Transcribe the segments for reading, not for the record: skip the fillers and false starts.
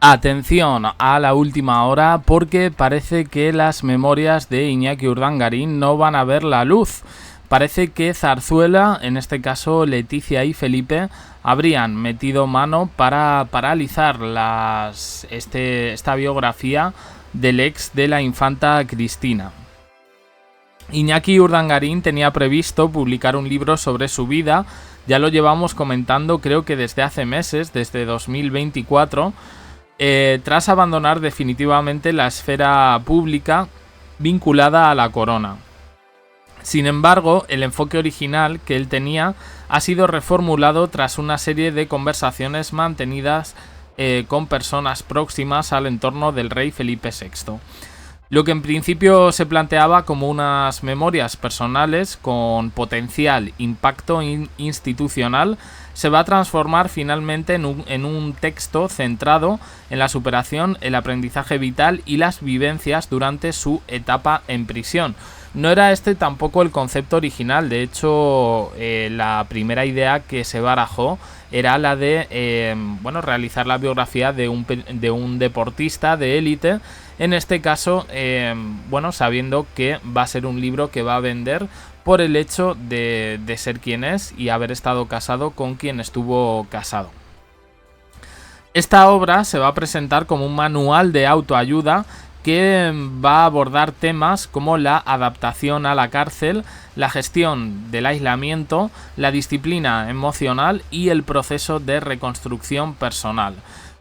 Atención a la última hora, porque parece que las memorias de Iñaki Urdangarín no van a ver la luz. Parece que Zarzuela, en este caso Leticia y Felipe, habrían metido mano para paralizar esta biografía del ex de la infanta Cristina. Iñaki Urdangarín tenía previsto publicar un libro sobre su vida, ya lo llevamos comentando creo que desde hace meses, desde 2024, tras abandonar definitivamente la esfera pública vinculada a la corona. Sin embargo, el enfoque original que él tenía ha sido reformulado tras una serie de conversaciones mantenidas con personas próximas al entorno del rey Felipe VI. Lo que en principio se planteaba como unas memorias personales con potencial impacto institucional se va a transformar finalmente en un texto centrado en la superación, el aprendizaje vital y las vivencias durante su etapa en prisión. No era este tampoco el concepto original, de hecho la primera idea que se barajó era la de realizar la biografía de un deportista de élite, en este caso sabiendo que va a ser un libro que va a vender por el hecho de ser quien es y haber estado casado con quien estuvo casado. Esta obra se va a presentar como un manual de autoayuda que va a abordar temas como la adaptación a la cárcel, la gestión del aislamiento, la disciplina emocional y el proceso de reconstrucción personal,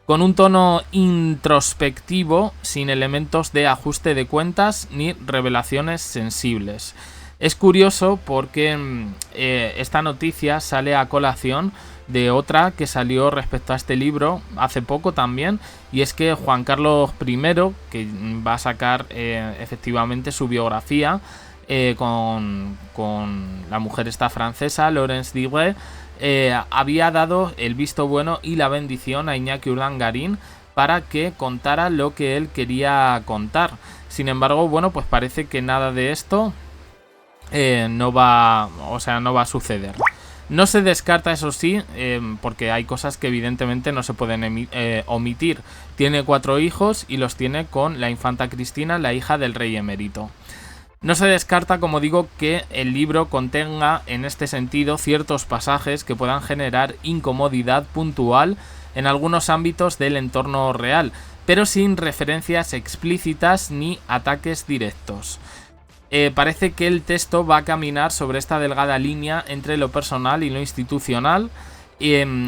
con un tono introspectivo, sin elementos de ajuste de cuentas ni revelaciones sensibles. Es curioso porque esta noticia sale a colación de otra que salió respecto a este libro hace poco también, y es que Juan Carlos I, que va a sacar efectivamente su biografía con la mujer esta francesa, Laurence Digre, había dado el visto bueno y la bendición a Iñaki Urdangarín para que contara lo que él quería contar. Sin embargo, pues parece que nada de esto no va a suceder. No se descarta, eso sí, porque hay cosas que evidentemente no se pueden omitir. Tiene 4 hijos y los tiene con la infanta Cristina, la hija del rey emérito. No se descarta, como digo, que el libro contenga en este sentido ciertos pasajes que puedan generar incomodidad puntual en algunos ámbitos del entorno real, pero sin referencias explícitas ni ataques directos. Parece que el texto va a caminar sobre esta delgada línea entre lo personal y lo institucional.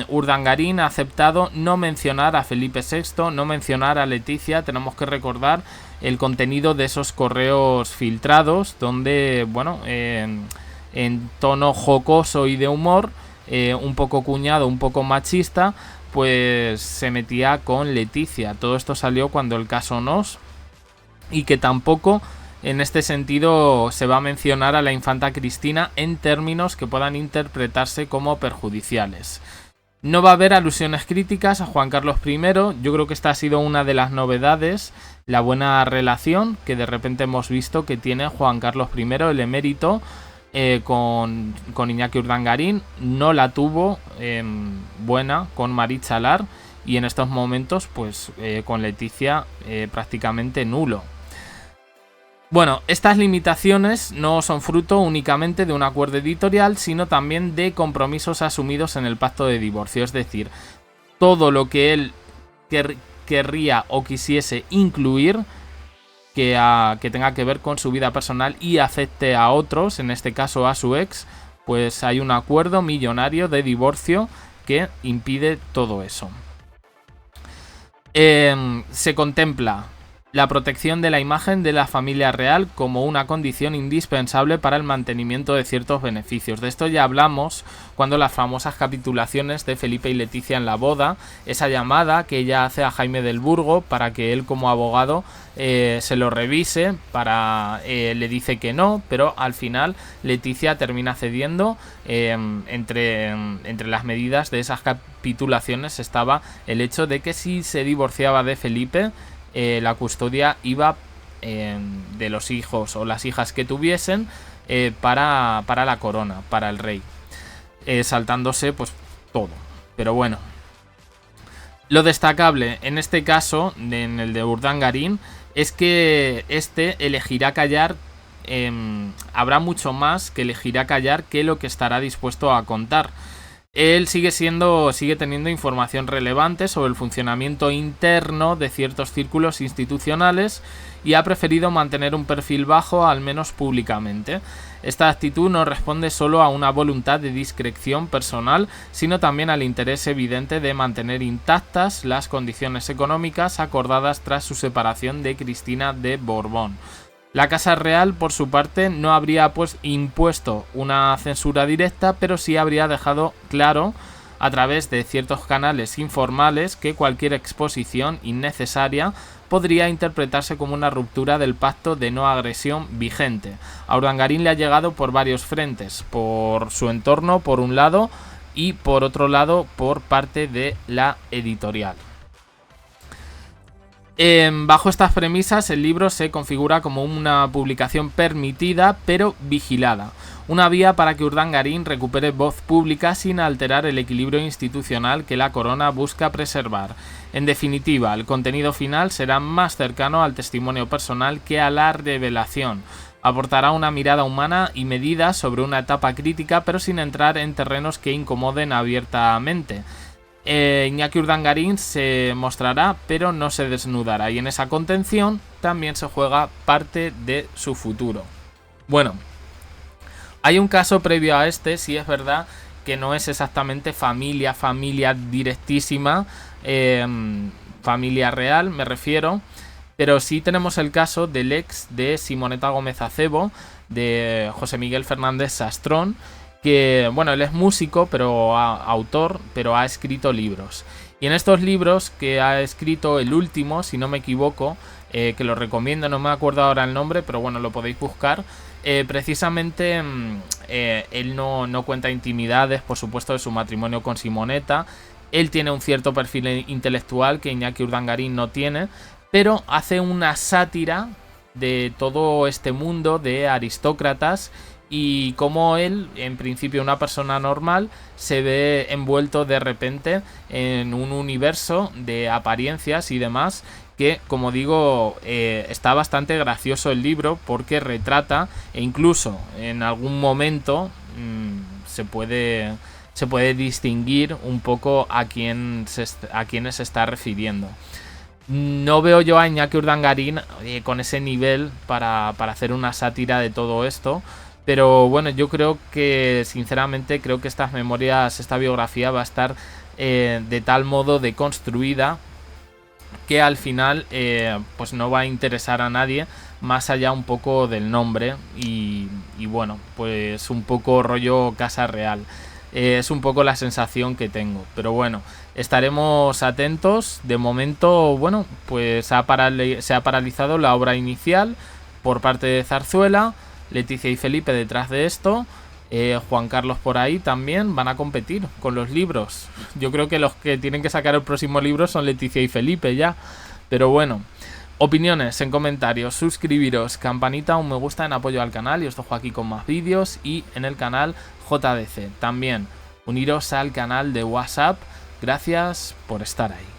Urdangarín ha aceptado no mencionar a Felipe VI, no mencionar a Leticia. Tenemos que recordar el contenido de esos correos filtrados donde, en tono jocoso y de humor, un poco cuñado, un poco machista, pues se metía con Leticia. Todo esto salió cuando el caso Nos, y que tampoco en este sentido se va a mencionar a la infanta Cristina en términos que puedan interpretarse como perjudiciales. No va a haber alusiones críticas a Juan Carlos I. Yo creo que esta ha sido una de las novedades, la buena relación que de repente hemos visto que tiene Juan Carlos I, el emérito, con Iñaki Urdangarín. No la tuvo buena con Marit Chalar, y en estos momentos con Leticia prácticamente nulo. Bueno, estas limitaciones no son fruto únicamente de un acuerdo editorial, sino también de compromisos asumidos en el pacto de divorcio. Es decir, todo lo que él querría o quisiese incluir que tenga que ver con su vida personal y afecte a otros, en este caso a su ex, pues hay un acuerdo millonario de divorcio que impide todo eso. Se contempla la protección de la imagen de la familia real como una condición indispensable para el mantenimiento de ciertos beneficios. De esto ya hablamos cuando las famosas capitulaciones de Felipe y Leticia en la boda, esa llamada que ella hace a Jaime del Burgo para que él como abogado se lo revise, le dice que no, pero al final Leticia termina cediendo. Entre las medidas de esas capitulaciones estaba el hecho de que si se divorciaba de Felipe, la custodia iba de los hijos o las hijas que tuviesen para la corona, para el rey, saltándose todo. Pero bueno, Lo destacable en este caso, en el de Urdangarín, es que este elegirá callar. Habrá mucho más que elegirá callar que lo que estará dispuesto a contar. Él sigue teniendo información relevante sobre el funcionamiento interno de ciertos círculos institucionales y ha preferido mantener un perfil bajo, al menos públicamente. Esta actitud no responde solo a una voluntad de discreción personal, sino también al interés evidente de mantener intactas las condiciones económicas acordadas tras su separación de Cristina de Borbón. La Casa Real, por su parte, no habría impuesto una censura directa, pero sí habría dejado claro, a través de ciertos canales informales, que cualquier exposición innecesaria podría interpretarse como una ruptura del pacto de no agresión vigente. A Urdangarín le ha llegado por varios frentes, por su entorno, por un lado, y por otro lado, por parte de la editorial. Bajo estas premisas, el libro se configura como una publicación permitida pero vigilada, una vía para que Urdangarín recupere voz pública sin alterar el equilibrio institucional que la corona busca preservar. En definitiva, el contenido final será más cercano al testimonio personal que a la revelación. Aportará una mirada humana y medida sobre una etapa crítica, pero sin entrar en terrenos que incomoden abiertamente. Iñaki Urdangarín se mostrará, pero no se desnudará, y en esa contención también se juega parte de su futuro. Bueno, hay un caso previo a este, sí es verdad que no es exactamente familia directísima, familia real me refiero, pero sí tenemos el caso del ex de Simoneta Gómez Acebo, de José Miguel Fernández Sastrón, que, bueno, él es músico, pero autor, pero ha escrito libros. Y en estos libros que ha escrito, el último, si no me equivoco, que lo recomiendo, no me acuerdo ahora el nombre, pero bueno, lo podéis buscar. Precisamente él no cuenta intimidades, por supuesto, de su matrimonio con Simoneta. Él tiene un cierto perfil intelectual que Iñaki Urdangarín no tiene, pero hace una sátira de todo este mundo de aristócratas y cómo él, en principio una persona normal, se ve envuelto de repente en un universo de apariencias y demás que, como digo, está bastante gracioso el libro porque retrata, e incluso en algún momento se puede distinguir un poco a quiénes se está refiriendo. No veo yo a Iñaki Urdangarín con ese nivel para hacer una sátira de todo esto. Pero bueno, yo creo que, sinceramente, creo que estas memorias, esta biografía va a estar de tal modo deconstruida que al final pues no va a interesar a nadie más allá un poco del nombre y bueno, pues un poco rollo Casa Real. Es un poco la sensación que tengo, pero bueno, estaremos atentos. De momento, bueno, pues se ha paralizado la obra inicial por parte de Zarzuela. Leticia y Felipe detrás de esto, Juan Carlos por ahí también van a competir con los libros. Yo creo que los que tienen que sacar el próximo libro son Leticia y Felipe ya. Pero bueno, opiniones en comentarios, suscribiros, campanita, un me gusta en apoyo al canal y os dejo aquí con más vídeos y en el canal JDC. También uniros al canal de WhatsApp. Gracias por estar ahí.